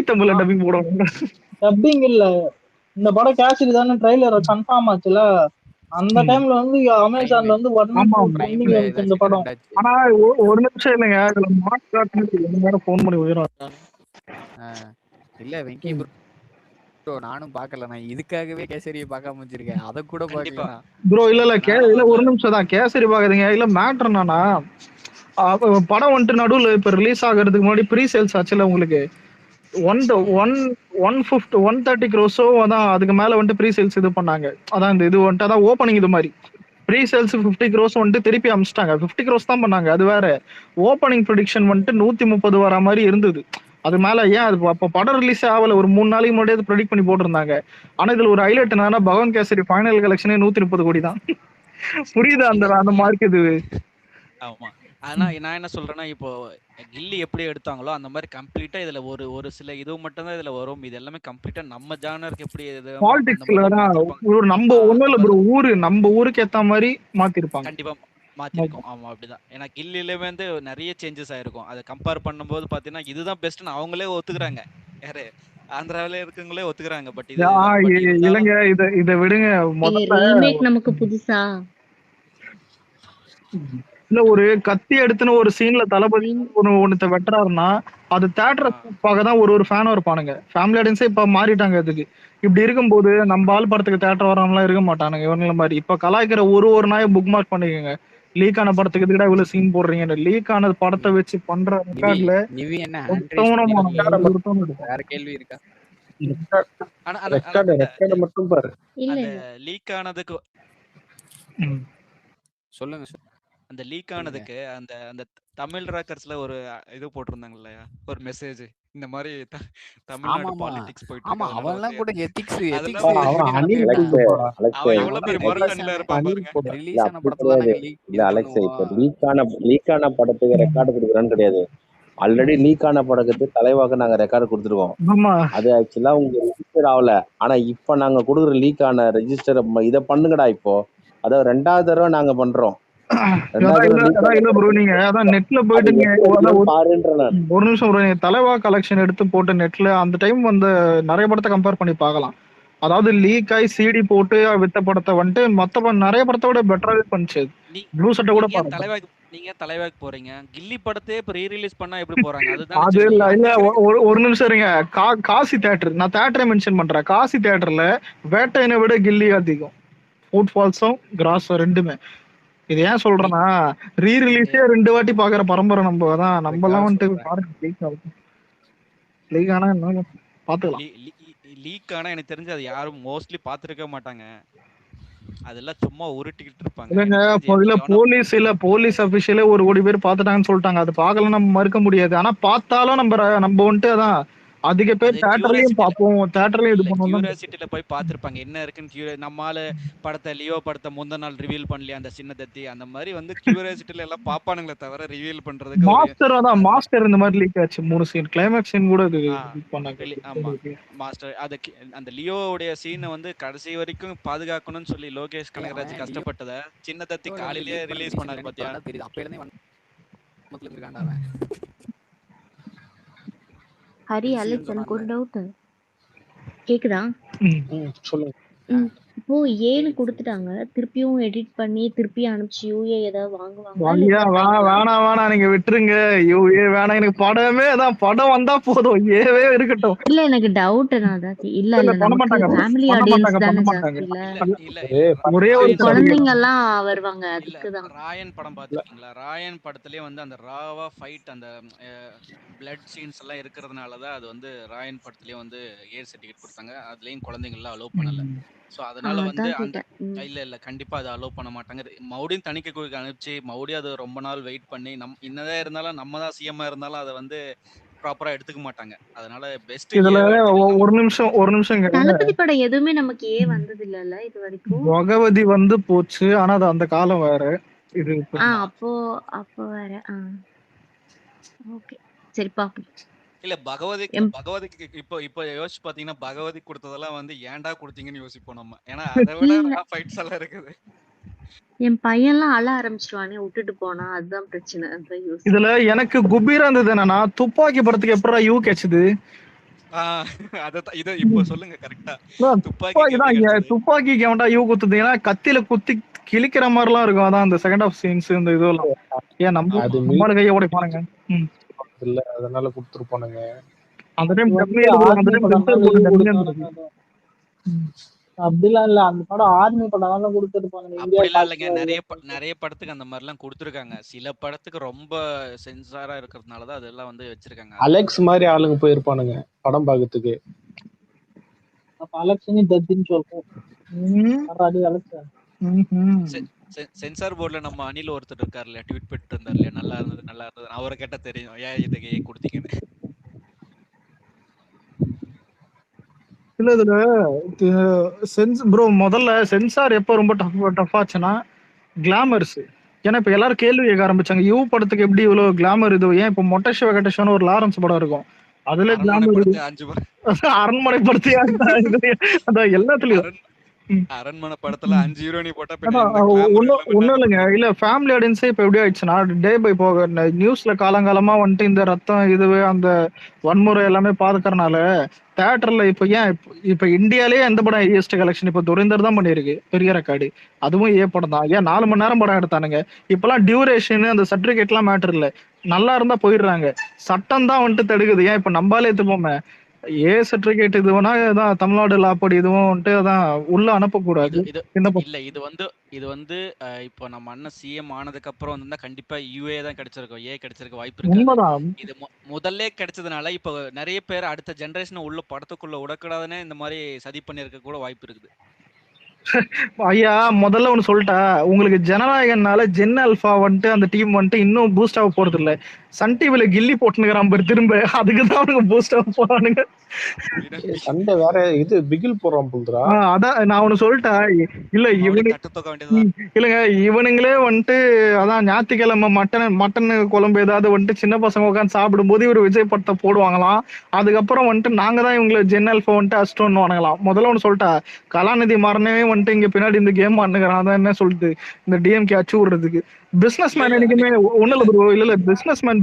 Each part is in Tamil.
தமிழ்ல டப்பிங் போடுவாங்க. டப்பிங் இல்ல, இந்த படம் கேசரி தானே ட்ரைலர் கன்ஃபார்ம் ஆச்சுல. அந்த டைம்ல வந்து அமேசான்ல வந்து ட்ரெண்டிங்ல இருந்துச்சு இந்த படம். ஆனா ஒரு நிமிஷம் இல்லைங்க, அதுல மார்க் காட்டுன்னு நேரம் போன் பண்ணி உயிரும். இல்ல வெங்கி ப்ரோ நானும் பாக்கல, நான் இதுக்காகவே கேசரியை பார்க்காம வச்சிருக்கேன், அதை கூட பாக்கல ப்ரோ. இல்ல ஒரு நிமிஷம் தான், கேசரி பாக்குறீங்க இல்ல மேட்டர் என்னன்னா, படம் வந்துட்டு நடுவுல இப்ப ரிலீஸ் ஆகிறதுக்கு முன்னாடி ப்ரீ சேல்ஸ் ஆச்சுல உங்களுக்கு 130 crores அதான், அதுக்கு மேல வந்துட்டு ப்ரீ சேல்ஸ் இது பண்ணாங்க. அதான் இந்த இது வந்துட்டு அதான் ஓப்பனிங் இது மாதிரி ப்ரீ சேல்ஸ் 50 crores வந்துட்டு திருப்பி அமிச்சிட்டாங்க. 50 crores தான் பண்ணாங்க, அது வேற. ஓப்பனிங் ப்ரெடிக்ஷன் வந்துட்டு 130 வர மாதிரி இருந்தது. அது மேல ஏன் அது அப்ப படம் ரிலீஸ் ஆகல, ஒரு 3 நாளைக்கு முன்னாடி அது ப்ரெடிக்ட் பண்ணி போட்டிருந்தாங்க. ஆனா இதுல ஒரு ஹைலைட் என்னன்னா, பகவான் கேசரி ஃபைனல் கலெக்ஷனே 130 கோடி தான். புரியுது அந்த மார்க் இது. ஆமா. ஆனா நான் என்ன சொல்றேன்னா, இப்போ கில்லி எப்படி எடுத்தாங்களோ அந்த மாதிரி கம்ப்ளீட்டா இதுல ஒரு சில இது மட்டும் தான் இதுல வரும். இது எல்லாமே கம்ப்ளீட்டா நம்ம ஜானருக்கு எப்படி பாலிடிக்ஸ்ல நம்ம ஒண்ணும் இல்ல ப்ரோ, நம்ம ஊருக்கு ஏத்த மாதிரி மாத்திருப்பாங்க. கண்டிப்பா மாத்திருக்கோம். ஆமா அப்படிதான். ஏன்னா கில்லில வந்து நிறைய சேஞ்சஸ் ஆயிருக்கும். அதை கம்பேர் பண்ணும்போது பாத்தீங்கன்னா இதுதான் பெஸ்ட்னு அவங்களே ஒத்துக்குறாங்க. யாரு ஆந்திராவில இருக்கவங்களே ஒத்துக்குறாங்க. பட் இது இல்லங்க, இத விடுங்க. முதல்ல ரீமேக் நமக்கு புதுசா இல்ல, ஒரு கத்தி எடுத்துன்னு ஒரு சீன்ல தளபதி ஒண்ணு வெட்டுறாருன்னா அது தியேட்டர் தான் ஒரு ஃபேனும் இருப்பானுங்க. ஃபேமிலி ஆடியன்ஸே இப்ப மாறிட்டாங்க அதுக்கு. இப்படி இருக்கும்போது நம்ம ஆள் படத்துக்கு தியேட்டர் வராமலாம் இருக்க மாட்டானுங்க இவங்கள மாதிரி. இப்ப கலாய்க்கிற ஒரு நாயை புக் மார்க் பண்ணிக்கோங்க. லீக் ஆன படத்துக்கு எதுக்கடா இவ்வளவு சீன் போடுறீங்க, லீக் ஆன படத்தை வச்சு பண்ற ரெக்கார்ட்ல வேற கேள்வி இருக்கா? மட்டும் பாரு, அந்த லீக் ஆனதுக்கு சொல்லுங்க. அந்த லீக் ஆனதுக்கு அந்த அந்த தமிழ் ராக்கர்ஸ்ல ஒரு இது போட்டிருந்தாங்க இல்லையா, ஒரு மெசேஜ் இந்த மாதிரி தமிழ்நாடு பாலிடிக்ஸ் போயிட்டு ஆமா, அவன்லாம் கூட எதிக்ஸ் எவ்வளவு பெரிய மரக்கண்ணில இருப்பான் பாருங்க. ரிலீஸ் ஆன படத்துல இல்ல அலெக்ஸ், இப்ப லீக் ஆன படத்துக்கு ரெக்கார்டு கொடுக்குறேன்னு கிடையாது. ஆல்ரெடி லீக் ஆன படத்துக்கு தலைவாக நாங்க ரெக்கார்டு கொடுத்துருக்கோம். அது ஆக்சுவலா உங்க ரெஜிஸ்டர் ஆகல. ஆனா இப்ப நாங்க கொடுக்குற லீக் ஆன ரெஜிஸ்டர் இதை பண்ணுங்கடா. இப்போ அதாவது 2வது தடவை நாங்க பண்றோம். நெட்ல போயிட்டு ஒரு நிமிஷம் ப்ரோ, நீங்க தலைவா கலெக்ஷன் எடுத்து போட்டு நெட்ல அந்த டைம் வந்து நிறைய படத்தை கம்பேர் பண்ணி பார்க்கலாம். அதாவது லீக் ஆகி சிடி போட்டு வித்த படத்தை வந்துட்டு மொத்த நிறைய படத்தை விட பெட்டராவே பண்ணுச்சு. ப்ளூ சட்டை கூட நீங்க தலைவாக்கு போறீங்க, கில்லி படத்தையே இப்ப ரீ ரிலீஸ் பண்ணா எப்படி போறாங்க? அது இல்ல ஒரு நிமிஷம் இருங்க. காசி தியேட்டர், நான் தியேட்டரை மென்ஷன் பண்றேன். காசி தியேட்டர்ல வேட்டையனை விட கில்லி அதிகம். ஃபுட் ஃபால்ஸும் கிராஸ் ரெண்டுமே. இது ஏன் சொல்றேன்னா, ரீ ரிலீஸே 2 வாட்டி பாக்குற பரம்பரை நம்ம தான். நம்ம எல்லாம் வந்துட்டு லீக் ஆனா பாத்துக்கலாம். லீக் ஆனா எனக்கு தெரிஞ்சு அது யாரும் மோஸ்ட்லி பாத்துருக்க மாட்டாங்க. அதெல்லாம் சும்மா உருட்டிக்கிட்டு இருப்பாங்க. போலீஸ் அபிஷியலே 1 கோடி பேர் பாத்துட்டாங்கன்னு சொல்லிட்டாங்க. அது பார்க்கலாம் நம்ம மறுக்க முடியாது. ஆனா பார்த்தாலும் நம்ம வந்துட்டு அதான் அதிக பேர் தியேட்டர்லயும் பாப்போம், தியேட்டர்லயும் இது பண்ணுவோம். கியூரியாசிட்டில போய் பாத்துருப்பாங்க என்ன இருக்குன்னு. நம்மால படத்தை லியோ படத்தை முந்த நாள் ரிவீல் பண்ணலையா அந்த சின்ன தத்தி, அந்த மாதிரி வந்து கியூரியாசிட்டில எல்லாம் பாப்பானுங்களே தவிர ரிவீல் பண்றதுக்கு. மாஸ்டர் இந்த மாதிரி லீக் ஆச்சு 3 சீன், கிளைமாக்ஸ் சீன் கூட இது பண்ணாங்க. ஆமா, மாஸ்டர் அந்த லியோவுடைய சீனை வந்து கடைசி வரைக்கும் பாதுகாக்கணும்னு சொல்லி லோகேஷ் கனகராஜ் கஷ்டப்பட்டத சின்ன தத்தி காலையிலேயே ரிலீஸ் பண்ணாரு பாத்தியா. ஹரி அலெக்ஸ், எனக்கு ஒரு டவுட் கேக்குதா? சொல்லுங்க. இப்போ ஏன்னு கொடுத்துட்டாங்க, திருப்பியும் எடிட் பண்ணி திருப்பி அனுப்பிச்சு யூஏ ஏதாவது வாங்குவாங்க? வேணாம் நீங்க விட்டுருங்க. யூஏ வேணாம், எனக்கு படமே தான். படம் வந்தா போதும், ஏவே இருக்கட்டும். இல்ல எனக்கு டவுட். இல்ல ஃபேமிலி ஆடியன்ஸ் தானே ஜாஸ்தி. இல்ல ஒரே ஒரு குழந்தைங்க எல்லாம் வருவாங்க, அதுக்குதான். ராயன் படம் பாத்துருக்கீங்களா? ராயன் படத்திலே வந்து அந்த ராவா ஃபைட், அந்த பிளட் சீன்ஸ் எல்லாம் இருக்கிறதுனாலதான் அது வந்து ராயன் படத்திலேயே வந்து ஏர் சர்டிபிகேட் கொடுத்தாங்க. அதுலயும் குழந்தைங்க எல்லாம் அலோவ் பண்ணல. சோ அதனால வந்து அந்த இல்ல கண்டிப்பா அதை அலோவ் பண்ண மாட்டாங்க. மறுபடியும் தணிக்கை குழுக்கு அனுப்பிச்சு மறுபடியும் அது ரொம்ப நாள் வெயிட் பண்ணி என்னதான் இருந்தாலும் நம்ம தான் சிஎம்மா இருந்தாலும் அதை வந்து ப்ராப்பரா எடுத்துக்க மாட்டாங்க. அதனால பெஸ்ட். இதுல ஒரு நிமிஷம் தளபதி படம் எதுவுமே நமக்கு வந்தது இல்லல இது வரைக்கும். பகவதி வந்து போச்சு, ஆனா அது அந்த காலம் வேற. இது அப்போ வேற. ஓகே சரி பாப்போம். இல்ல பகவதிக்கு இப்ப யோசிச்சு பாத்தீங்கன்னா பகவதி கொடுத்ததெல்லாம் வந்து ஏன்டா கொடுத்தீங்கன்னு யோசிப்போம் நம்ம. ஏன்னா அதை விட ஃபைட்ஸ் எல்லாம் இருக்குது. என் பையன்லாம் அழ ஆரம்பிச்சிருவானே விட்டுட்டு போனா, அதுதான் பிரச்சனை. இதுல எனக்கு குபீரா இருந்தது என்னன்னா, துப்பாக்கி படத்துக்கு எப்படா யூ கிடைச்சது? அததான் இத இப்போ சொல்லுங்க கரெக்டா. துப்பாக்கிக்கு துப்பாக்கிதான் எப்படி கிடைச்சது? துப்பாக்கிக்கு எவன்டா யூ குத்துது? ஏன்னா கத்தியில குத்தி கிழிக்கிற மாதிரிலாம் இருக்கும். அதான் அந்த செகண்ட் ஆஃப் சீன்ஸ் இந்த இதெல்லாம். ஏன் அது நம்மளோட கையை உடைப்பானுங்க. இல்ல அதனால கொடுத்துருப்பானுங்க. அந்த டைம் வந்து டம்மியே அந்த ஆர்மி டைம் படம் சென்சார் போர்டு டம்மியா இருந்தது. அப்படிலாம் இல்ல, அந்த படம் ஆர்மி படம் கொடுத்துருப்பாங்க. அப்படிலாம் இல்லைங்க. நிறைய படத்துக்கு அந்த மாதிரிலாம் கொடுத்துருக்காங்க. சில படத்துக்கு ரொம்ப சென்சாரா இருக்கிறதுனாலதான் அதெல்லாம் வந்து வச்சிருக்காங்க. அலெக்ஸ் மாதிரி ஆளுங்க போயிருப்பானுங்க படம் பாக்கிறதுக்கு. அப்ப அலெக்ஸ் டத்தின்னு சொல்றோம். சென்சார் போர்டுல நம்ம அணில் ஒருத்தர் இருக்காருல்ல, ட்வீட் பண்ணிட்டு இருந்தாரு இல்லையா, நல்லா இருந்தது அவரை கேட்டா தெரியும் ஏன் இதுக்கு ஏன் கொடுத்தீங்கன்னு. இல்ல இதுல ப்ரோ முதல்ல சென்சார் எப்போ ரொம்ப டஃப் ஆச்சுன்னா கிளாமர்ஸ். ஏன்னா இப்ப எல்லாரும் கேள்வி கேட்க ஆரம்பிச்சாங்க, யூ படத்துக்கு எப்படி இவ்வளவு கிளாமர் இது? ஏன் இப்ப மொட்டை வெங்கடேஷன் ஒரு லாரன்ஸ் படம் இருக்கும், அதுல கிளாமர் அரண்மனை படத்தையா அதான் எல்லாத்துலயும் அரண்மனை படத்துல 5 ஹீரோனி போட்டா ஒண்ணும் இல்லைங்க. இல்ல ஃபேமிலி ஆடியன்ஸே இப்ப எப்படி ஆயிடுச்சுன்னா டே பை போக நியூஸ்ல காலங்காலமா வந்துட்டு இந்த ரத்தம் இதுவே அந்த வன்முறை எல்லாமே பாதுக்கறனால தியேட்டர்ல இப்ப ஏன் இப்ப இந்தியாலேயே எந்த படம் ஹையஸ்ட் கலெக்ஷன் இப்ப துரைந்தர் தான் பண்ணிருக்கு, பெரிய ரெக்கார்டு. அதுவும் ஏ படம் தான். ஏன் 4 மணி நேரம் படம் எடுத்தானுங்க. இப்பெல்லாம் டியூரேஷன் அந்த சர்டிபிகேட் எல்லாம் மேட்டர் இல்ல, நல்லா இருந்தா போயிடுறாங்க. சட்டம் தான் வந்துட்டு தடுக்குது. ஏன் இப்ப நம்பாலே எடுத்துப்போமே ஏ சர்டிபிகேட் இது வேணா தான் தமிழ்நாடு லாப்படி இதுவும் வந்துட்டு அதான் உள்ள அனுப்பக்கூடாது. இல்ல இது வந்து இப்போ நம்ம அண்ணன் சிஎம் ஆனதுக்கு அப்புறம் வந்து கண்டிப்பா யூஏ தான் கிடைச்சிருக்கும், ஏ கிடைச்சிருக்க வாய்ப்பு இருக்கு. இது முதல்ல கிடைச்சதுனால இப்போ நிறைய பேர் அடுத்த ஜெனரேஷன் உள்ள படத்துக்குள்ள விடக்கூடாதுன்னு இந்த மாதிரி சதி பண்ணிருக்க கூட வாய்ப்பு இருக்குது. ஐயா முதல்ல ஒண்ணு சொல்லிட்டா, உங்களுக்கு ஜனநாயகனால ஜென் அல்பா வந்துட்டு அந்த டீம் வந்துட்டு இன்னும் பூஸ்ட் ஆக போறது இல்ல. சன் டிவில கில்லி போட்டுனுக்கிறான் பாரு திரும்ப, அதுக்குதான் அவனுங்க பூஸ்ட் ஆக போறானுங்க. சண்டை வேற இது பிகில் போறான் புல்றா. அதான் நான் ஒண்ணு சொல்லிட்டா, இல்ல இல்லங்க இவனுங்களே வந்துட்டு அதான் ஞாயிற்றுக்கிழமை மட்டன் குழம்பு ஏதாவது வந்துட்டு சின்ன பசங்க உட்காந்து சாப்பிடும் போது இவர் விஜய் படத்தை போடுவாங்களாம். அதுக்கப்புறம் வந்துட்டு நாங்க தான் இவங்களை ஜென் அல்பா வந்துட்டு அஸ்டோன்னு வாங்கலாம். முதல்ல ஒண்ணு சொல்லிட்டா, கலாநிதி மாறனவே வந்துட்டு இங்க பின்னாடி இந்த கேம் ஆடுனுங்கிறான். அதான் என்ன சொல்லிட்டு இந்த டிஎம்கே அச்சு விடுறதுக்கு. பிசினஸ் மேன் எனக்குமே ஒண்ணு இல்ல ப்ரோ, இல்ல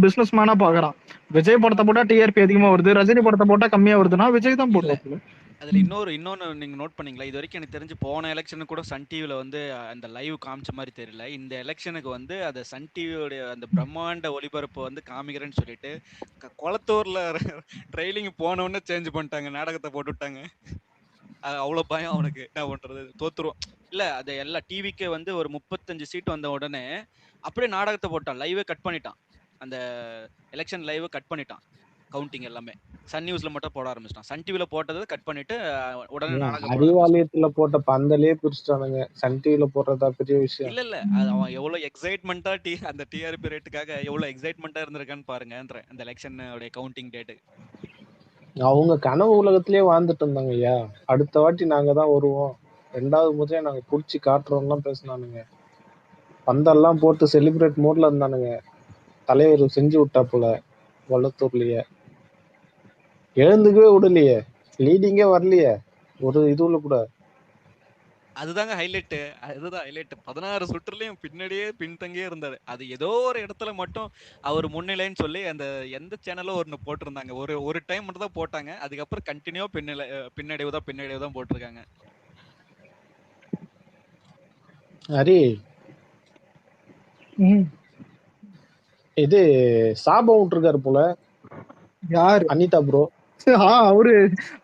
பிசினஸ் மேனா பாக்குறான். விஜய் படத்தை போட்டா டிஆர்பி அதிகமா வருது, ரஜினி படத்தை போட்டா கம்மியா வருதுன்னா விஜய் தான் போடுவாங்க. அதுல இன்னொன்னு நீங்க நோட் பண்ணீங்களா, இது வரைக்கும் எனக்கு தெரிஞ்சு போன எலெக்ஷன் கூட சன் டிவில வந்து அந்த லைவ் காமிச்ச மாதிரி தெரியல. இந்த எலெக்ஷனுக்கு வந்து அந்த சன் டிவியோட அந்த பிரம்மாண்ட ஒளிபரப்பு வந்து காமிக்கிறேன்னு சொல்லிட்டு குளத்தூர்ல ட்ரெயிலிங் போன உடனே சேஞ்ச் பண்ணிட்டாங்க, நாடகத்தை போட்டு விட்டாங்க. அவ்வளவு பயம் அவனுக்கு, என்ன பண்றது, தோத்துரும் இல்ல. அது எல்லா டிவிக்கு வந்து ஒரு 35 சீட் வந்த உடனே அப்படியே நாடகத்தை போட்டான், லைவே கட் பண்ணிட்டான். அந்த எலெக்ஷன் லைவ் கட் பண்ணிட்டான், கவுண்டிங் எல்லாமே சன் நியூஸ்ல மட்டும் போட ஆரம்பிச்சிட்டான். சன் டிவில போட்டதை கட் பண்ணிட்டு உடனே நாடகம் அறிவாலயத்துல போட்ட பந்தலே பிரிச்சிட்டானுங்க. சன் டிவில போடுறதா பெரிய விஷயம் இல்ல அது அவன் எவ்வளவு எக்ஸைட்மெண்டா அந்த டிஆர்பி ரேட்டுக்காக எவ்வளவு எக்ஸைட்மெண்டா இருந்திருக்கான்னு பாருங்க அந்த எலெக்ஷனோட கவுண்டிங் டேட். அவங்க கனவு உலகத்திலேயே வாழ்ந்துட்டு இருந்தாங்க. ஐயா அடுத்த வாட்டி நாங்க தான் வருவோம், 2வது முறையா நாங்க புடிச்சு காட்டுறோம்லாம் பேசினானுங்க. பந்தெல்லாம் போட்டு செலிப்ரேட் மோட்ல இருந்தானுங்க. தலைவர் செஞ்சு விட்டா போல வள்ளத்தூர்லயே, எழுந்துக்கவே விடலையே, லீடிங்கே வரலையே ஒரு இதுல கூட. அதுதாங்க ஹைலைட், அதுதான் ஹைலைட். 16 சுற்றுலயும் பின்னாடியே பின்தங்கியே இருந்தாரு. அது ஏதோ ஒரு இடத்துல மட்டும் அவர் முன்னிலைன்னு சொல்லி அந்த எந்த சேனலும் ஒன்னு போட்டிருந்தாங்க. ஒரு டைம் மட்டும் தான் போட்டாங்க, அதுக்கப்புறம் கண்டினியூ பின்னடைவு தான் போட்டிருக்காங்க. ஹரி இது சாபம் இருக்காரு போல. யாரு? அனிதா ப்ரோ. அவரு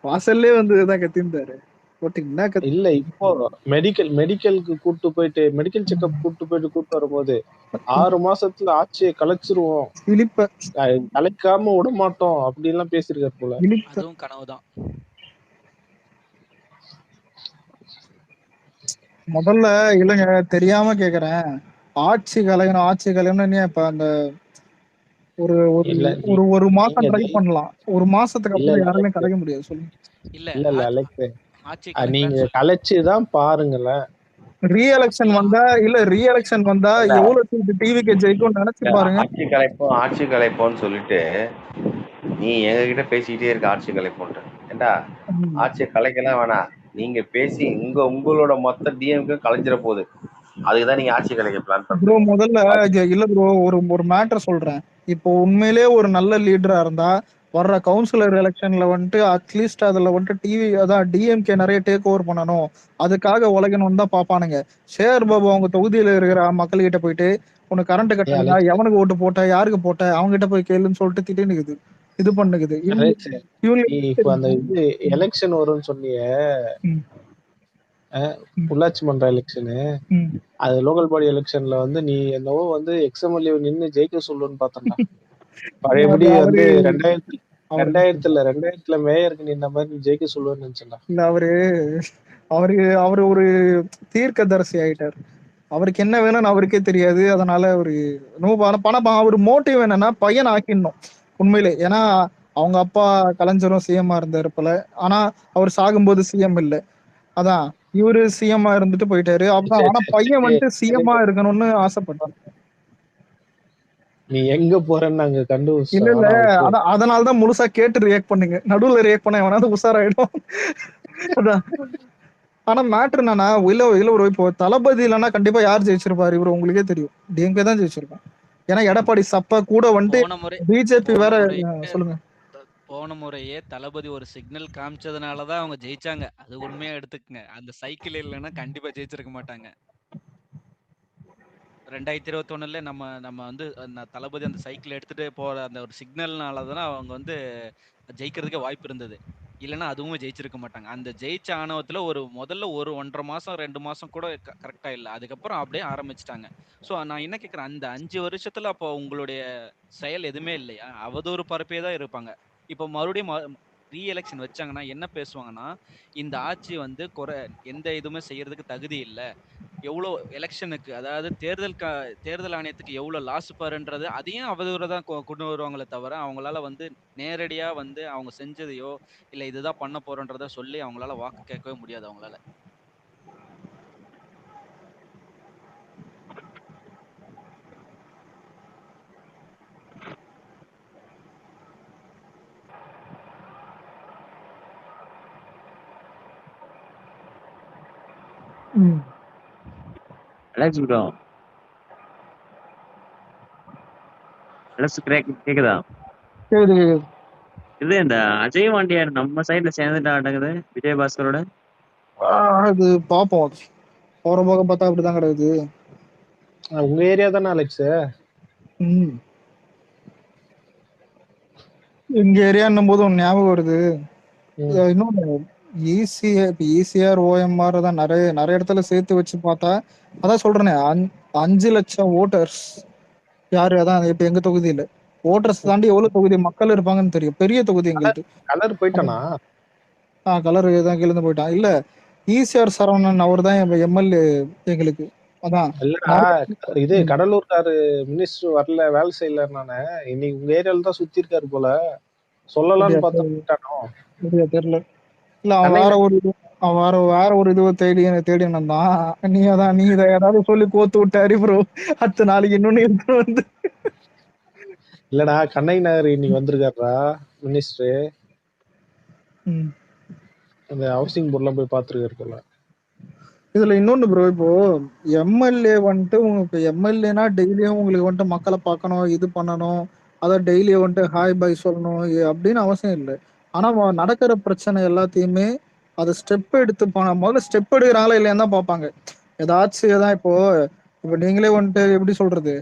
வாசல்லே வந்து தான் கத்திருந்தாரு. இல்ல இப்போ மெடிக்கலுக்கு கூட்டு போயிட்டு மெடிக்கல் செக்அப் கூட்டு வரும்போது 6 மாசத்துல ஆட்சியை கலைச்சிருவோம், கலைக்காம விட மாட்டோம் அப்படி எல்லாம் பேசிருக்காரு போல. அதுவும் கனவுதான். முதல்ல இல்லைங்க தெரியாம கேக்குறேன், ஆட்சி கலையணும் இப்ப அந்த ஒரு மாசம் ட்ரை பண்ணலாம், ஒரு மாசத்துக்கு அப்புறம் யாராலையும் கலைக்க முடியாது சொல்லுங்க. இல்ல அலெக்ஸ், நீங்க கலைச்சுதான் பாருங்களேன். ரீஎலெக்ஷன் வந்தா எவ்வளவு சீட் டிவிக்கு ஜெயிக்கும் நினைச்சு பாருங்க. ஆட்சி கலைப்போன்னு சொல்லிட்டு நீ எங்க கிட்ட பேசிக்கிட்டே இருக்க, ஆட்சி கலைப்போன்ட்டு. ஏண்டா ஆட்சியை கலைக்கலாம் வேணாம், நீங்க பேசி உங்களோட மொத்த டிஎம்க்கு கலைஞ்சிட போகுது, அதுக்குதான் நீங்க ஆட்சி கலைக்க பிளான் ப்ரோ. முதல்ல இல்ல ப்ரோ, ஒரு மேட்டர் சொல்றேன். இப்போ உண்மையிலே ஒரு நல்ல லீடரா இருந்தா வர்ற கவுன்சிலர் எலெக்ஷன்ல வந்துட்டு அட்லீஸ்ட் அதுல வந்துட்டு டிவி அதான் டிஎம்கே நிறைய டேக் ஓவர் பண்ணணும், அதுக்காக உலகணும்னு தான் பாப்பானுங்க. சேகர் பாபு அவங்க தொகுதியில இருக்கிற மக்கள் கிட்ட போயிட்டு உனக்கு கரண்ட் கட்டலையா, அலெக்ஸ் எவனுக்கு ஓட்டு போட்ட, யாருக்கு போட்ட, அவங்க கிட்ட போய் கேளுன்னு சொல்லிட்டு திட்டினுக்குது, இது பண்ணுக்குது. அலெக்ஸ் இவங்க நீ இப்ப அந்த இது எலெக்ஷன் வரும்னு சொன்னிய ம், ம், உள்ளாட்சி மன்ற எலெக்ஷனு, ம். அது லோக்கல் பாடி எலெக்ஷன்ல வந்து நீ என்னவோ வந்து எக்ஸ்எம்எல்ஏ நின்னு ஜெயிக்க சொல்லுன்னு பார்த்தேன்டா. பழையபடி அது வந்து அவரு அவரு 2000ல மேயருக்கு நின்ன மாதிரி நீ ஜெயிக்க சொல்லுவேன்னு நினைச்சேன்டா. இல்ல அவரு அவரு அவரு ஒரு தீர்க்கதரிசி ஆயிட்டார். அவருக்கு என்ன வேணும்னு அவருக்கே தெரியாது. அதனால அவரு பணம் அவர் மோட்டிவ் என்னன்னா பையன் ஆக்கிடணும் உண்மையிலே. ஏன்னா அவங்க அப்பா கலைஞரும் சிஎம்மா இருந்தாரு போல. ஆனா அவர் சாகும்போது சிஎம் இல்ல. அதான் இவரு சிஎம்மா இருந்துட்டு போயிட்டாரு. அப்புறம் ஆனா பையன் வந்துட்டு சிஎம்மா இருக்கணும்னு ஆசைப்பட்டார். நீ எங்க போறேன்னு நாங்க இல்ல கண்டுபிடிச்சோம். இல்ல ஆனா அவருக்கு அதனாலதான் முழுசா கேட்டு ரியாக்ட் பண்ணுங்க. நடுவுல ரியாக்ட் பண்ண எவனாவது உஷாராயிடும். அதான். ஆனா மேட்ரு என்னன்னா இல்ல ஒரு இப்போ தளபதி இல்லைன்னா கண்டிப்பா யார் ஜெயிச்சிருப்பாரு இவரு உங்களுக்கே தெரியும். டிஎம்கே தான் ஜெயிச்சிருப்பான். ஏன்னா எடப்பாடி சப்பா கூட வந்துட்டு போன முறை பிஜேபி போன வேற முறையே சொல்லுங்க. போன முறையே தளபதி ஒரு சிக்னல் காமிச்சதுனாலதான் அவங்க ஜெயிச்சாங்க. அது உண்மையா எடுத்துக்கங்க. அந்த சைக்கிள் இல்லைன்னா கண்டிப்பா ஜெயிச்சிருக்க மாட்டாங்க. 2021ல நம்ம நம்ம வந்து தளபதி அந்த சைக்கிள் எடுத்துட்டு போற அந்த ஒரு சிக்னல்னாலதான் அவங்க வந்து ஜெயிக்கிறதுக்கே வாய்ப்பு இருந்தது. இல்லைன்னா அதுவும் ஜெயிச்சிருக்க மாட்டாங்க. அந்த ஜெயிச்ச ஆணவத்துல முதல்ல ஒரு 1.5 மாசம் 2 மாசம் கூட கரெக்டா இல்ல. அதுக்கப்புறம் அப்படியே ஆரம்பிச்சிட்டாங்க. சோ நான் என்ன கேக்குறேன், அந்த 5 வருஷத்துல அப்போ உங்களுடைய செயல் எதுவுமே இல்லையா? அவதூறு பரப்பே தான் இருப்பாங்க. இப்போ மறுபடியும் ரீ எலெக்ஷன் வச்சாங்கன்னா என்ன பேசுவாங்கன்னா, இந்த ஆட்சி வந்து எந்த இதுவுமே செய்யறதுக்கு தகுதி இல்ல, எவ்வளோ எலெக்ஷனுக்கு அதாவது தேர்தல் ஆணையத்துக்கு எவ்வளவு லாஸ் பாருன்றது அதையும் அவதூறு தான் கொண்டு வருவாங்களே தவிர, அவங்களால வந்து நேரடியா வந்து அவங்க செஞ்சதையோ இல்ல இதுதான் பண்ண போறோன்றத சொல்லி அவங்களால வாக்கு கேட்கவே முடியாது அவங்களால. அலெக்ஸ் ப்ரோ, அலெக்ஸ் கேக்குதா? இது இந்த அஜய் வாண்டியார் நம்ம சைடுல சேர்ந்துட்டாட்டங்குது விஜயபாஸ்கரோட. அது பாப்போம். போற போக பார்த்தா அப்படிதான் கிடக்குது. உங்க ஏரியா தானே அலெக்ஸ்? எங்க ஏரியான்னும் போது ஒன்னு ஞாபகம் வருது. இன்னொன்னு ஈசிஆர் ஓஎம்ஆர் தான் நிறைய இடத்துல சேர்த்து வச்சு பார்த்தா அதான் சொல்றேனே 5 லட்சம் ஓட்டர்ஸ் யாரு. அதான் இப்ப எங்க தொகுதியில ஓட்டர்ஸ் தாண்டி எவ்வளவு தொகுதி மக்கள் இருப்பாங்கன்னு தெரியும். பெரிய தொகுதி எங்களுக்கு. கலர் போயிட்டானா? கலர் தான் கிளந்து போயிட்டான். இல்ல ஈசிஆர் சரவணன் அவர் தான் எம்எல்ஏ எங்களுக்கு. அதான் இல்லடா, இது கடலூர்காரு மினிஸ்டர் வரல, வேலை செய்யல. நானு இன்னைக்கு உங்க ஏரியால தான் சுத்தி இருக்காரு போல, சொல்லலாம்னு பார்த்தா தெரியல. இல்ல அவன் வேற ஒரு இதுவை தேடி வந்தான். நீ இதை ஏதாவது சொல்லி கோத்து விட்டாரு ப்ரோ. அடுத்த நாளைக்கு இன்னொன்னு எடுத்து வந்து இல்லடா, கண்ணகி நகர் இன்னைக்கு வந்திருக்காருடா மினிஸ்டர். அந்த ஹவுசிங் போர்ட்லாம் போய் பாத்துருக்காரு போல. இதுல இன்னொன்னு ப்ரோ, இப்போ எம்எல்ஏ வந்துட்டு உங்களுக்கு எம்எல்ஏனா டெய்லியும் உங்களுக்கு வந்துட்டு மக்களை பார்க்கணும், இது பண்ணணும், அதான் டெய்லியும் வந்துட்டு ஹாய் பை சொல்லணும் அப்படின்னு அவசியம் இல்லை. ஆனா நடக்கிற பிரச்சனை எல்லாத்தையுமே அதை ஸ்டெப் எடுத்து முதல்ல ஸ்டெப் எடுக்கிறாங்களா இல்லையா தான் பார்ப்பாங்க. ஏதாச்சும் இப்போ நீங்களே வந்துட்டு எப்படி சொல்றது,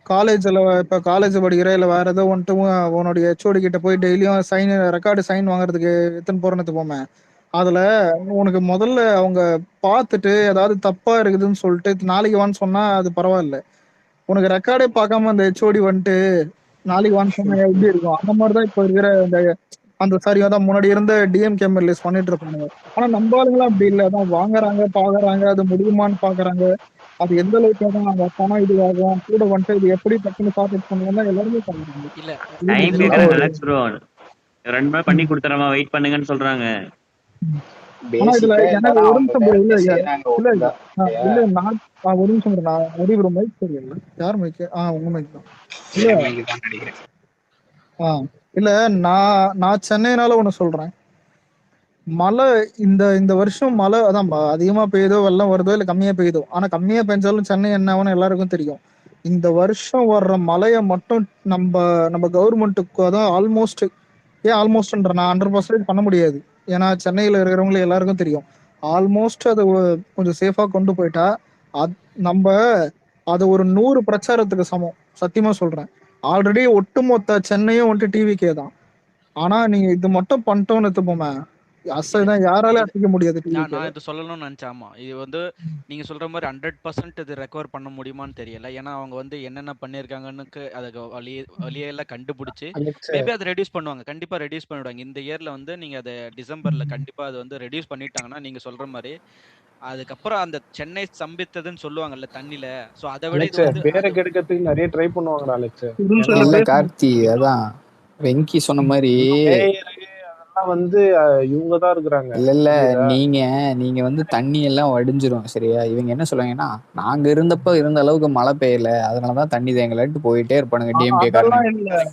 காலேஜ்ல இப்ப காலேஜ் படிக்கிற இல்ல வேற ஏதோ வந்துட்டு உன்னுடைய ஹெச்ஓடி கிட்ட போய் டெய்லியும் ரெக்கார்டு சைன் வாங்குறதுக்கு எத்தனை போறேன்னு போமே, அதுல உனக்கு முதல்ல அவங்க பார்த்துட்டு ஏதாவது தப்பா இருக்குதுன்னு சொல்லிட்டு நாளைக்கு வான்னு சொன்னா அது பரவாயில்ல. உனக்கு ரெக்கார்டே பார்க்காம அந்த ஹெச்ஓடி வந்துட்டு நாளைக்கு வான்னு சொன்னா எப்படி இருக்கும்? அந்த மாதிரிதான் இப்ப இருக்கிற அந்த சரியா தான் முன்னாடி இருந்த டிஎம்கே எம்எல்ஏஸ் பண்ணிட்டு இருப்பாங்க. ஆனா நம்ம ஆளுங்களாம் அப்படி இல்லை. அதான் வாங்குறாங்க பாக்குறாங்க, அது முடியுமான்னு பாக்குறாங்க, அது எந்த அளவுக்கு தான் அந்த பணம் இதுவாகும், கூட வந்துட்டு இது எப்படி டக்குன்னு சார்ட் பண்ணுவாங்க எல்லாருமே பண்ணுறாங்க. இல்ல டைம் கேக்குறாங்க அலெக்ஸ் ப்ரோ, 2 நாள் பண்ணி கொடுத்துறமா, வெயிட் பண்ணுங்கன்னு சொல்றாங்க. ஆனா இதுல எனக்கு ஒரு நிமிஷம் இல்ல நான் ஒரு நிமிஷம் நான் ஒரு மைக் தெரியல. யார் மைக்? உங்க மைக் தான். இல்ல நான் சென்னைனால ஒண்ணு சொல்றேன். மழை இந்த வருஷம் மழை அதான் அதிகமா பெய்யுதோ வெள்ளம் வருதோ இல்ல கம்மியா பெய்யுதோ, ஆனா கம்மியா பெஞ்சாலும் சென்னை என்ன ஆகும்னு எல்லாருக்கும் தெரியும். இந்த வருஷம் வர்ற மழையை மட்டும் நம்ம நம்ம கவர்மெண்ட்டுக்கு அதான் ஆல்மோஸ்ட்ன்ற நான் 100% பண்ண முடியாது. ஏன்னா சென்னையில இருக்கிறவங்களுக்கு எல்லாருக்கும் தெரியும். ஆல்மோஸ்ட் அதை கொஞ்சம் சேஃபா கொண்டு போயிட்டா நம்ம அது ஒரு 100 பிரச்சாரத்துக்கு சமம். சத்தியமா சொல்றேன். ஆல்ரெடி ஒட்டுமொத்த சென்னையும் வந்துட்டு டிவிக்கே தான். ஆனா நீங்க இது மட்டும் பண்ணிட்டோம்னு எடுத்துப்போமே, அசைதான் யாரால அசைக்க முடியாது நான் டிவிக்கே. இது சொல்லணும்னு நினைச்சேன். ஆமா, இது வந்து நீங்க சொல்ற மாதிரி 100% இது ரெக்கவர் பண்ண முடியுமான்னு தெரியல. ஏன்னா அவங்க வந்து என்னென்ன பண்ணியிருக்காங்கன்னு அதுக்கு வழியெல்லாம் கண்டுபிடிச்சு மேபி அதை ரெடியூஸ் பண்ணுவாங்க. கண்டிப்பா ரெடியூஸ் பண்ணிடுவாங்க. இந்த இயர்ல வந்து நீங்க அதை டிசம்பர்ல கண்டிப்பா அது வந்து ரெடியூஸ் பண்ணிட்டாங்கன்னா நீங்க சொல்ற மாதிரி அதுக்கப்புறம் அந்த சென்னை சம்பித்ததுன்னு சொல்லுவாங்கல்ல தண்ணில. சோ அதை விட இது வந்து பேரை கெடுக்கிறதுக்கு நிறைய ட்ரை பண்ணுவாங்கடா அலெக்ஸ். இல்ல கார்த்தி, அதான் வெங்கி சொன்ன மாதிரி அதெல்லாம் வந்து இவங்க தான் இருக்கிறாங்க. இல்ல நீங்க வந்து தண்ணி எல்லாம் வடிஞ்சிரும் சரியா. இவங்க என்ன சொல்லுவாங்கன்னா, நாங்க இருந்த அளவுக்கு மழை பெய்யல, அதனாலதான் தண்ணி தேங்கலன்ட்டு போயிட்டே இருப்பானுங்க டிஎம்கே அதெல்லாம் காரன். இல்ல.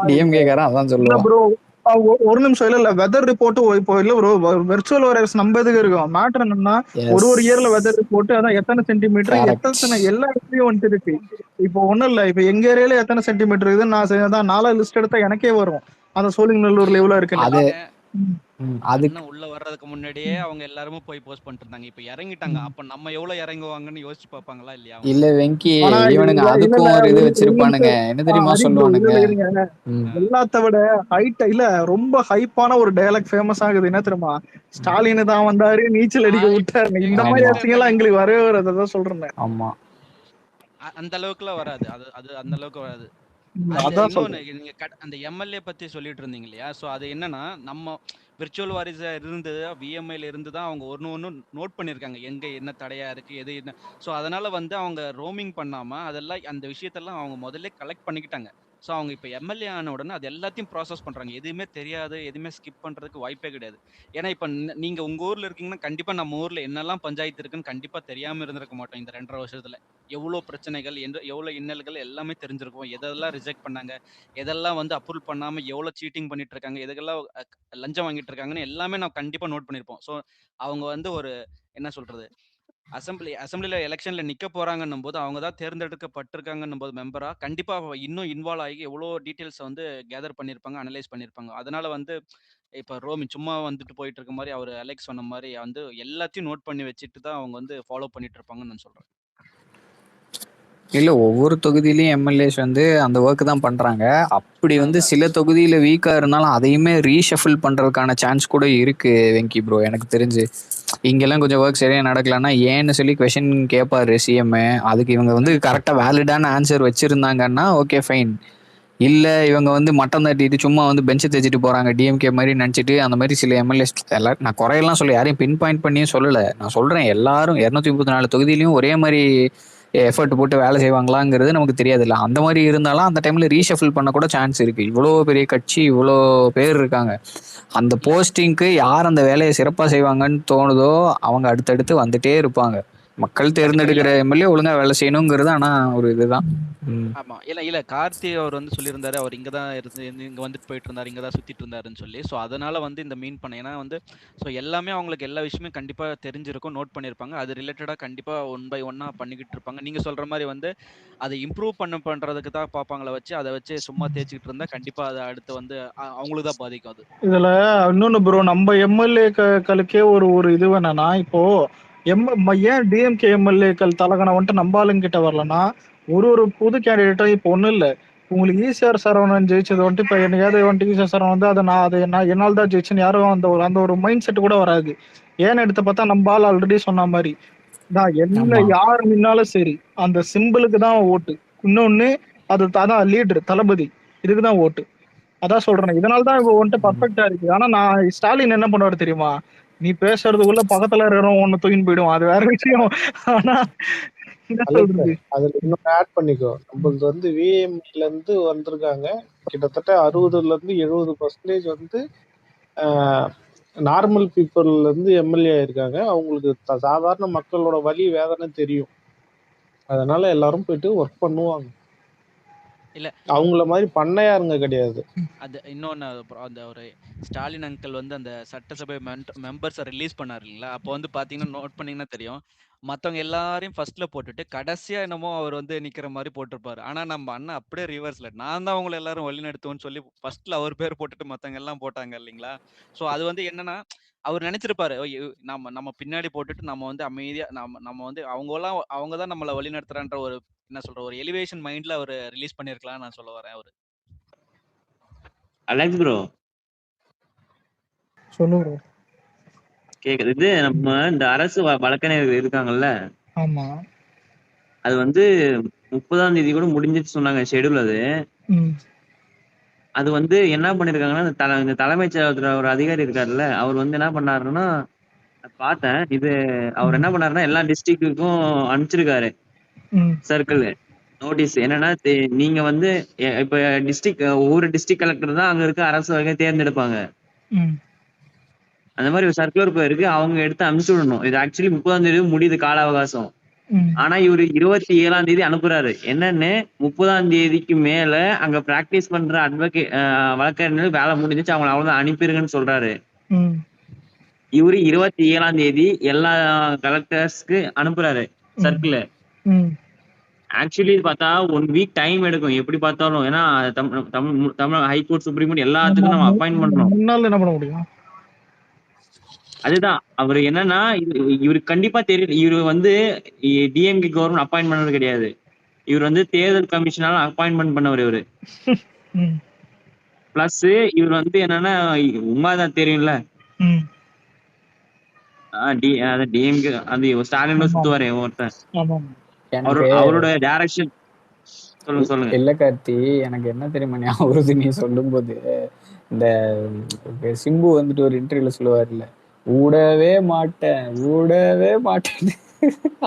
டிஎம்கே காரன் அதான் இல்ல சொல்லுவான். ப்ரோ, ஒரு நிமிஷம். இல்ல வெதர் ரிப்போர்ட் இப்போ இல்ல ப்ரோ, வெர்ச்சுவல் வைரஸ் நம்ம எதுக்கு இருக்கும். மேட்டர் என்னன்னா ஒரு இயர்ல வெதர் ரிப்போர்ட் அதான் எத்தனை சென்டிமீட்டர் எத்தனை எல்லா இடத்துலயும் வந்துட்டு இருக்கு. இப்போ ஒண்ணும் இல்ல, இப்ப எங்க ஏரியால எத்தனை சென்டிமீட்டர் இருக்குதுன்னு நான் நாலா லிஸ்ட் எடுத்தா எனக்கே வரும். அந்த சோழிங்கநல்லூர்ல எவ்வளவு இருக்கு. அதுக்கு உள்ள வர்றதுக்கு முன்னாடியே அவங்க எல்லாரும் போய் போஸ்ட் பண்ணிட்டு இருந்தாங்க. இப்ப இறங்கிட்டாங்க. அப்ப நம்ம எவ்வளவு இறங்குவாங்கன்னு யோசிச்சு பாப்பாங்களா இல்லையா? இல்ல வெங்கி, இவனுங்க அதுக்கும் ஒரு இது வச்சிருப்பானுங்க. என்ன தெரியுமா சொல்லுவானுங்க, எல்லாத்த விட ஹைட் இல்ல ரொம்ப ஹைப்பான ஒரு டயலாக் ஃபேமஸ் ஆகுது. என்ன தெரியுமா? ஸ்டாலின் தான் வந்தாரு, நீச்சல் அடிக்க விட்டாரு. இந்த மாதிரி ஆச்சுங்கெல்லாம் எங்களுக்கு வரவே வராதான் சொல்றேன். ஆமா, அந்த அளவுக்குலாம் வராது. அது அந்த அளவுக்கு வராது. நீங்க அந்த எம்எல்ஏ பத்தி சொல்லிட்டு இருந்தீங்க இல்லையா? சோ அது என்னன்னா, நம்ம விர்ச்சுவல் வாரிஸ் இருந்து விஎம்ஐல இருந்து தான் அவங்க ஒண்ணு நோட் பண்ணிருக்காங்க. எங்க என்ன தடையா இருக்கு, எது என்ன. சோ அதனால வந்து அவங்க ரோமிங் பண்ணாம அதெல்லாம் அந்த விஷயத்தெல்லாம் அவங்க முதல்ல கலெக்ட் பண்ணிக்கிட்டாங்க. சோ அவங்க இப்ப எம்எல்ஏ ஆன உடனே அது எல்லாத்தையும் ப்ராசஸ் பண்றாங்க. எதுவுமே தெரியாது, எதுவுமே ஸ்கிப் பண்றதுக்கு வாய்ப்பே கிடையாது. ஏன்னா இப்ப நீங்க உங்க ஊர்ல இருக்கீங்கன்னா கண்டிப்பா நம்ம ஊர்ல என்னெல்லாம் பஞ்சாயத்து இருக்குன்னு கண்டிப்பா தெரியாம இருந்திருக்க மாட்டோம். இந்த 2.5 வருஷத்துல எவ்வளவு பிரச்சனைகள், எவ்வளவு இன்னல்கள் எல்லாமே தெரிஞ்சிருக்கும். எதெல்லாம் ரிஜெக்ட் பண்ணாங்க, எதெல்லாம் வந்து அப்ரூவல் பண்ணாம எவ்வளவு சீட்டிங் பண்ணிட்டு இருக்காங்க, எதுக்கெல்லாம் லஞ்சம் வாங்கிட்டு இருக்காங்கன்னு எல்லாமே நான் கண்டிப்பா நோட் பண்ணிருப்போம். சோ அவங்க வந்து ஒரு என்ன சொல்றது, அசம்பிளில எலெக்ஷன்ல நிக்க போறாங்கன்னும் போது அவங்க தான் தேர்ந்தெடுக்கப்பட்டிருக்காங்கன்னும் போது மெம்பரா கண்டிப்பா இன்னும் இன்வால்வ் ஆகி எவ்வளவு டீடைல்ஸ் வந்து கேதர் பண்ணிருப்பாங்க, அனலைஸ் பண்ணிருப்பாங்க. அதனால வந்து இப்ப ரோமி சும்மா வந்துட்டு போயிட்டு இருக்க மாதிரி அவர் அலெக்ஸ் சொன்ன மாதிரி வந்து எல்லாத்தையும் நோட் பண்ணி வச்சுட்டு தான் அவங்க வந்து ஃபாலோ பண்ணிட்டு இருப்பாங்கன்னு நான் சொல்றேன். இல்ல ஒவ்வொரு தொகுதியிலயும் எம்எல்ஏஸ் வந்து அந்த ஒர்க் தான் பண்றாங்க. அப்படி வந்து சில தொகுதியில வீக்கா இருந்தாலும் அதையுமே ரீஷஃபில் பண்றதுக்கான சான்ஸ் கூட இருக்கு வெங்கி ப்ரோ. எனக்கு தெரிஞ்சு இங்கெல்லாம் கொஞ்சம் ஒர்க் சரியா நடக்கலன்னா ஏன்னு சொல்லி கொஸ்டின் கேட்பாரு சிஎம். அதுக்கு இவங்க வந்து கரெக்டா வேலிடான ஆன்சர் வச்சிருந்தாங்கன்னா ஓகே ஃபைன். இல்ல இவங்க வந்து மட்டம் தட்டிட்டு சும்மா வந்து பெஞ்சை தேய்ச்சிட்டு போறாங்க டிஎம்கே மாதிரி நினைச்சிட்டு அந்த மாதிரி சில எம்எல்ஏஸ் எல்லாரும், நான் குறையெல்லாம் சொல்ல, யாரையும் பின் பாயிண்ட் பண்ணியும் சொல்லல. நான் சொல்றேன் எல்லாரும் 234 தொகுதியிலையும் ஒரே மாதிரி எஃபர்ட் போட்டு வேலை செய்வாங்களாங்கிறது நமக்கு தெரியாது. இல்லை அந்த மாதிரி இருந்தாலும் அந்த டைம்ல ரீஷஃபில் பண்ண கூட சான்ஸ் இருக்கு. இவ்வளோ பெரிய கட்சி, இவ்வளோ பேர் இருக்காங்க. அந்த போஸ்டிங்க்கு யார் அந்த வேலையை சிறப்பா செய்வாங்கன்னு தோணுதோ அவங்க அடுத்தடுத்து வந்துட்டே இருப்பாங்க. மக்கள் தேர்ந்தெடுக்கிற எம்எல்ஏ ஒழுங்கா வேலை செய்யணுங்கிறது ஆனா ஒரு இதுதான். ஆமா, இல்ல கார்த்தி அவர் வந்து சொல்லியிருந்தாரு, அவர் இங்கதான் இங்க வந்துட்டு போயிட்டு இருந்தாரு, இங்கதான் சுத்திட்டு இருந்தாருன்னு சொல்லி. சோ அதனால வந்து இந்த மீன் பண்ண ஏன்னா வந்து சோ எல்லாமே அவங்களுக்கு எல்லா விஷயமே கண்டிப்பா தெரிஞ்சிருக்கும், நோட் பண்ணிருப்பாங்க. அது ரிலேட்டடா கண்டிப்பா 1 by 1 பண்ணிக்கிட்டு இருப்பாங்க. நீங்க சொல்ற மாதிரி வந்து அதை இம்ப்ரூவ் பண்றதுக்கு தான் பாப்பாங்கள வச்சு அதை வச்சு சும்மா தேய்ச்சிக்கிட்டு இருந்தா கண்டிப்பா அதை அடுத்து வந்து அவங்களுக்கு தான் பாதிக்கும். அது இதுல இன்னொன்னு ப்ரோ, நம்ம எம்எல்ஏக்களுக்கே ஒரு இது வேணானா, இப்போ ஏன் டிஎம்கே எம்எல்ஏக்கள் தலகணம் வந்துட்டு நம்ம ஆளுங்கிட்ட வரலன்னா, ஒரு புது கேண்டிடேட்டும் இப்போ ஒண்ணும் இல்ல. உங்களுக்கு ஈசிஆர் சரவணன் ஜெயிச்சது வந்துட்டு இப்ப என்னையாவது வந்துட்டு ஈசிஆர் சரவணன் வந்து நான் என்னால் தான் ஜெயிச்சேன்னு யாரும் அந்த ஒரு மைண்ட் செட் கூட வராது. ஏன்னு எடுத்து பார்த்தா நம்ம ஆள் ஆல்ரெடி சொன்ன மாதிரி தான், என்ன யாரு நின்னாலும் சரி அந்த சிம்பிளுக்கு தான் ஓட்டு. இன்னொன்னு அது அதான் லீடர் தளபதி, இதுக்குதான் ஓட்டு. அதான் சொல்றேன். இதனாலதான் இவங்க வந்துட்டு பர்ஃபெக்டா இருக்கு. ஆனா நான் ஸ்டாலின் என்ன பண்ணுவாரு தெரியுமா? நீ பேசுறதுக்குள்ள பக்கத்துல இருக்கிறவங்க ஒண்ணு தூக்கின்னு போயிடுவான், அது வேற விஷயம். ஆனா என்ன சொல்றது, அதுல இன்னும் ஆட் பண்ணிக்கோ, நம்மளது வந்து விஎம்ல இருந்து வந்திருக்காங்க கிட்டத்தட்ட 60% இருந்து 70% வந்து நார்மல் பீப்புள்ல இருந்து எம்எல்ஏ இருக்காங்க. அவங்களுக்கு சாதாரண மக்களோட வலி வேதனை தெரியும். அதனால எல்லாரும் போயிட்டு ஒர்க் பண்ணுவாங்க. இல்ல அவங்கள மாதிரி பண்ணையாருங்க கிடையாது. அது இன்னொன்னு அந்த ஒரு ஸ்டாலின் அங்கிள் வந்து அந்த சட்டசபை மெம்பர்ஸை ரிலீஸ் பண்ணாரு இல்லைங்களா? அப்போ வந்து பாத்தீங்கன்னா நோட் பண்ணீங்கன்னா தெரியும். மத்தவங்க எல்லாரையும் ஃபர்ஸ்ட்ல போட்டுட்டு கடைசியா என்னமோ அவர் வந்து நிக்கிற மாதிரி போட்டிருப்பாரு. ஆனா நம்ம அண்ணன் அப்படியே ரிவர்ஸ்ல நான் தான் உங்களை எல்லாரும் வழி நடத்துவேன்னு சொல்லி ஃபர்ஸ்ட்ல அவர் பேர் போட்டுட்டு மத்தவங்க எல்லாம் போட்டாங்க இல்லைங்களா? ஸோ அது வந்து என்னன்னா அவர் நினைச்சிருப்பாரு நம்ம நம்ம பின்னாடி போட்டுட்டு நம்ம வந்து அமைதியா நம்ம நம்ம வந்து அவங்க தான் நம்மளை வழி நடத்துறான்ற ஒரு என்ன சொல்ற ஒரு எலிவேஷன் மைண்ட்ல அவர் ரிலீஸ் பண்ணிருக்கலாம் நான் சொல்ல வரேன் அவரு. அலெக்ஸ் ப்ரோ சொல்லுங்க. கேக்குது. இது நம்ம இந்த அரசு வழக்கறிஞர் இருக்காங்கல்ல, ஆமா. அது வந்து 30ஆம் தேதி கூட முடிஞ்சிச்சு சொன்னாங்க ஷெட்யூல். அது வந்து என்ன பண்ணிருக்காங்கன்னா இந்த தலைமைச் செயலகத்துல ஒரு அதிகாரி இருக்காருல்ல, அவர் வந்து என்ன பண்ணாருன்னா பார்த்தேன். இது அவர் என்ன பண்ணாருன்னா எல்லா டிஸ்ட்ரிக்ட்டுக்கும் அனுப்பிச்சிருக்காரு சர்க்கிள் நோட்டீஸ். என்னன்னா நீங்க வந்து இப்ப ஒவ்வொரு டிஸ்ட்ரிக்ட் கலெக்டர் தான் அங்க இருக்க அரசு வகை தேர்ந்தெடுப்பாங்க. அந்த மாதிரி ஒரு சர்க்குலர் போயிருக்கு, அவங்க எடுத்து அனுப்பிச்சு விடணும். இது ஆக்சுவலி 30ஆம் தேதி முடியுது கால அவகாசம். ஆனா இவரு 27ஆம் தேதி அனுப்புறாரு. என்னன்னு 30ஆம் தேதிக்கு மேல அங்க பிராக்டிஸ் பண்ற வழக்கறிஞர்கள் வேலை முடிஞ்சிச்சு, அவங்களை அவ்வளவுதான் அனுப்பிருங்கன்னு சொல்றாரு. இவரு 27ஆம் தேதி எல்லா கலெக்டர்ஸ்க்கு அனுப்புறாரு சர்க்குலர். ஆக்சுவலி பார்த்தா 1 வீக் டைம் எடுக்கும் எப்படி பார்த்தாலும். ஏன்னா தமிழ் ஹைகோர்ட், சுப்ரீம் கோர்ட் எல்லாத்துக்கும் நம்ம அப்பாயிண்ட் பண்ணணும். என்ன பண்ண முடியும்? அதுதான் அவரு என்னன்னா இவருக்கு கண்டிப்பா தெரியும். இவரு வந்து டிஎம்கே கவர்மெண்ட் அப்பாயிண்ட் பண்ணது கிடையாது. இவர் வந்து தேர்தல் கமிஷனால அப்பாயின்மெண்ட் பண்ணவர் இவரு. பிளஸ் இவர் வந்து என்னன்னா உமாதான் தெரியும்ல, டிஎம்கே அந்த ஸ்டாலின் சுத்துவாரு ஒருத்தன், அவரோட டைரக்ஷன். சொல்லுங்க. இல்ல கார்த்தி, எனக்கு என்ன தெரியுமா ஞாபகம் நீ சொல்லும் போது, இந்த சிம்பு வந்துட்டு ஒரு இன்டர்வியூல சொல்லுவாருல்ல, ஊடவே மாட்டேன்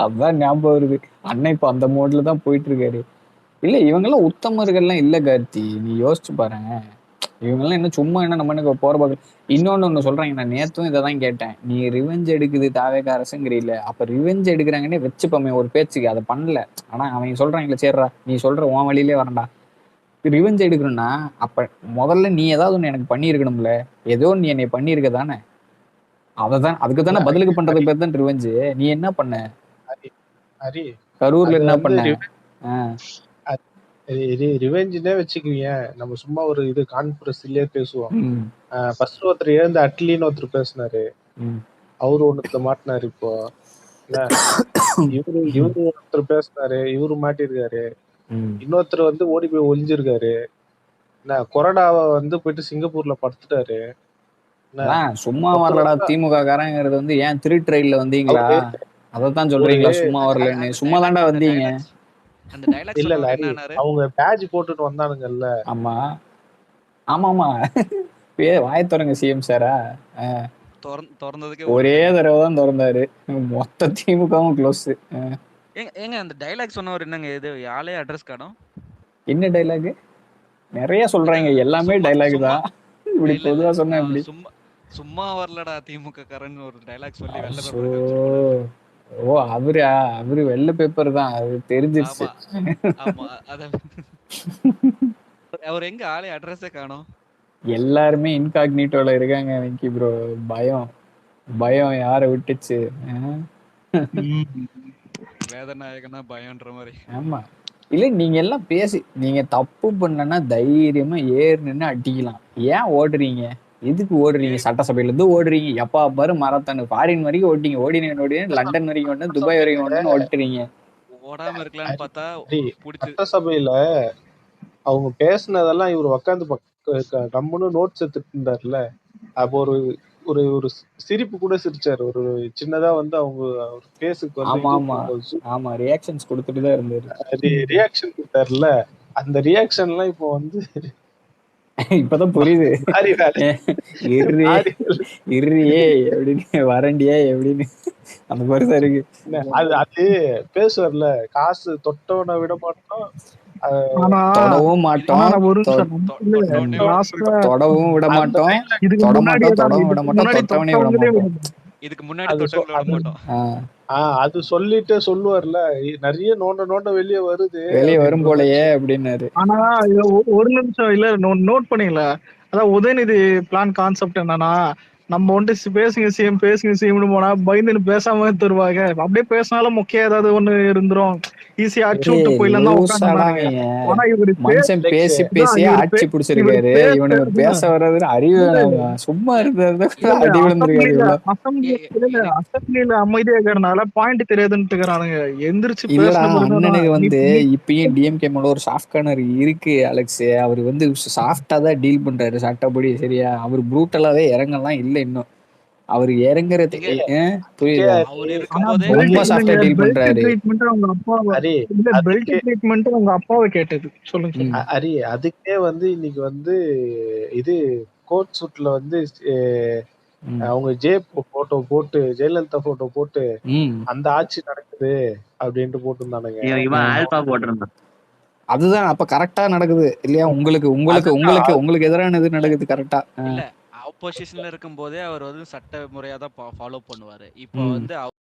அதான் ஞாபகம் வருது. அண்ணன் இப்ப அந்த மோட்ல தான் போயிட்டு இருக்காரு. இல்ல இவங்கெல்லாம் உத்தமர்கள்லாம் இல்ல கார்த்தி, நீ யோசிச்சு பாருங்க. இவங்கெல்லாம் என்ன சும்மா என்ன நம்ம போற பார்க்க. ஒண்ணு சொல்றாங்க, நான் நேத்தும் இதை தான் கேட்டேன். நீ ரிவெஞ்ச் எடுக்குது தாவேக அரசுங்கிறீல்ல, அப்ப ரிவெஞ்ச் எடுக்கிறாங்கன்னே வச்சுப்போமே ஒரு பேச்சுக்கு, அதை பண்ணல. ஆனா அவங்க சொல்றாங்கல்ல, சரிடா நீ சொல்ற உன் வழியிலே வரண்டா, ரிவெஞ்ச் எடுக்கணும்னா அப்ப முதல்ல நீ ஏதாவது ஒண்ணு எனக்கு பண்ணியிருக்கணும்ல. ஏதோ நீ என்னை பண்ணியிருக்க தானே, அததான் அதுக்கு தானே பதிலுக்கு பண்றதுக்கு பேர் தான் ரிவெஞ்சு. நீ என்ன பண்ண கரூர்ல, என்ன பண்ண? ரிவெஞ்சுனே வச்சுக்குவீங்க. நம்ம சும்மா ஒரு இது கான்ஃபரன்ஸ்லயே பேசுவோம். ஃபர்ஸ்ட் ஒருத்தர் எழுந்து அட்லின்னு ஒருத்தர் பேசினாரு, அவரு ஒண்ணுத்துல மாட்டினாரு. இப்போ இவரு ஒருத்தர் பேசினாரு, இவரு மாட்டிருக்காரு. இன்னொருத்தர் வந்து ஓடி போய் ஒளிஞ்சிருக்காரு. கொரோனாவை வந்து போயிட்டு சிங்கப்பூர்ல படுத்துட்டாரு. சும்மா வரலடா திமுக காரங்கிறது வந்து ஏன் திருட்டு ரயில்ல வந்தீங்களா, அதத்தான் சொல்றீங்களா? சும்மா வரலன்னு சும்மா தாண்டா வந்தீங்க. இல்ல அவங்க பேட்ஜ் போட்டுட்டு வந்தானுங்கல்ல. ஆமா ஆமாமா, வாய திறங்க சிஎம் சாரா. ஒரே தடவை தான் திறந்தாரு, மொத்த திமுகவும் க்ளோஸ். ஏங்க அந்த டைலாக் சொன்னவர் என்னங்க, இது ஆளே அட்ரஸ் காணோம். என்ன டைலாக்? நிறைய சொல்றாங்க, எல்லாமே டைலாக் தான். இப்படி பொதுவா சொன்னா இப்படி சும்மா வரலடா திமுக காரன் ஒரு டைலாக் சொல்லி வெள்ள பேப்பர். ஓ அவரு வெள்ளை பேப்பர் தான், அது தெரிஞ்சிருச்சு. அவர் எங்க ஆளே அட்ரஸே காணோம். எல்லாருமே இன்காக்னிட்டோல இருக்காங்க வெங்கி ப்ரோ. பயம் யார விட்டுச்சு? வேதநாயகனா பயம்ன்ற மாதிரி. ஆமா, இல்ல நீங்க எல்லாம் பேசி நீங்க தப்பு பண்ணனா தைரியமா ஏறுன்னு அடிக்கலாம். ஏன் ஓடுறீங்க? எதுக்கு ஓடுறீங்க? சட்டசபையில இருந்து ஓடுறீங்க, எப்பா பாரு மரத்தான். ஃபாரின் வரைக்கும் ஓடினீங்க, லண்டன் வரைக்கும் ஓடுன, துபாய் வரைக்கும் ஓட்டுறீங்க. ஓடாம இருக்கலாம்னு பார்த்தா சட்டசபையில அவங்க பேசுனதெல்லாம் இவர் உட்காந்து நம்மளும் நோட்ஸ் எடுத்துட்டு இருந்தாருல, அப்போ ஒரு ஒரு சிரிப்பு கூட சிரிச்சாரு. ஒரு சின்னதா வந்து அவங்க பேசுக்கு வந்து ரியாக்ஷன்ஸ் கொடுத்துட்டு தான் இருந்தாரு. ரியாக்ஷன் கொடுத்தாருல, அந்த ரியாக்ஷன் எல்லாம் இப்போ வந்து இப்பதான் புரியுது. இர்ரியே எப்படின்னு, வரண்டியே எப்படின்னு அந்த மாதிரிதான் இருக்கு. அது பேசுவார்ல, காசு தொட்டவனை விட மாட்டோம், தொடவும் மாட்டோம், தொடவும் விட மாட்டோம், தொடவும் விட மாட்டோம், தொட்டவனே விட மாட்டோம். இதுக்கு முன்னாடி அது தொட்டவங்களோட மாட்டோம். அது சொல்லிட்டு சொல்லுவார்ல, நிறைய நோண்ட வெளியே வருது வெளியே வரும் போலயே அப்படின்னாரு. ஆனா ஒரு நிமிஷம் இல்ல நோட் பண்ணீங்களா? அதான் உதயநிதி பிளான் கான்செப்ட் என்னன்னா, நம்ம வந்துட்டு பேசுங்க சிஎம்னு போனா பயந்துன்னு பேசாம தருவாங்க. அப்படியே பேசினாலும் முக்கிய ஏதாவது ஒண்ணு இருந்துரும், ஈஸியா அடிச்சு விட்டு போயிடலாம் தான் உட்காந்துருந்தாங்க. ஆனா இவரு மனுஷன் பேசி பேசியே ஆட்சி பிடிச்சிருக்காரு. இவனுக்கு பேச வர்றது அறிவு வேணாமா? சும்மா இருக்கிறது அடி விழுந்திருக்காரு. அசம்பிளில அமைதியா இருக்கிறனால பாயிண்ட் தெரியாதுன்னு இருக்கிறானுங்க. எந்திரிச்சு இல்லடா, பேசின அண்ணனுக்கு வந்து இப்பயும் டிஎம்கே மேல ஒரு சாஃப்ட் கார்னர் இருக்கு அலெக்ஸ். அவர் வந்து சாஃப்டா தான் டீல் பண்றாரு சட்டப்படி, சரியா? அவர் ப்ரூட்டலாவே இறங்கலாம் இல்ல இன்னும். அவர் இறங்குறது புரியுதா? ரொம்ப சாஃப்டா டீல் பண்றாரு. உங்க அப்பாவை கேட்டது சொல்லுங்க. அரி அதுக்கே வந்து இன்னைக்கு வந்து இது கோட் சூட்ல வந்து அவங்க போட்டோ போட்டு ஜெயலலிதா போட்டோ போட்டு அந்த ஆட்சி நடக்குது அப்படின்ட்டு போட்டுருந்தானுங்க. இவன் ஆல்பா போட்டிருந்தான். அதுதான் அப்ப கரெக்டா நடக்குது இல்லையா? உங்களுக்கு எதிரானது நடக்குது கரெக்டா. இல்ல ஆப்போசிஷன்ல இருக்கும் போதே அவர் வந்து சட்ட முறையா தான் ஃபாலோ பண்ணுவாரு. இப்போ வந்து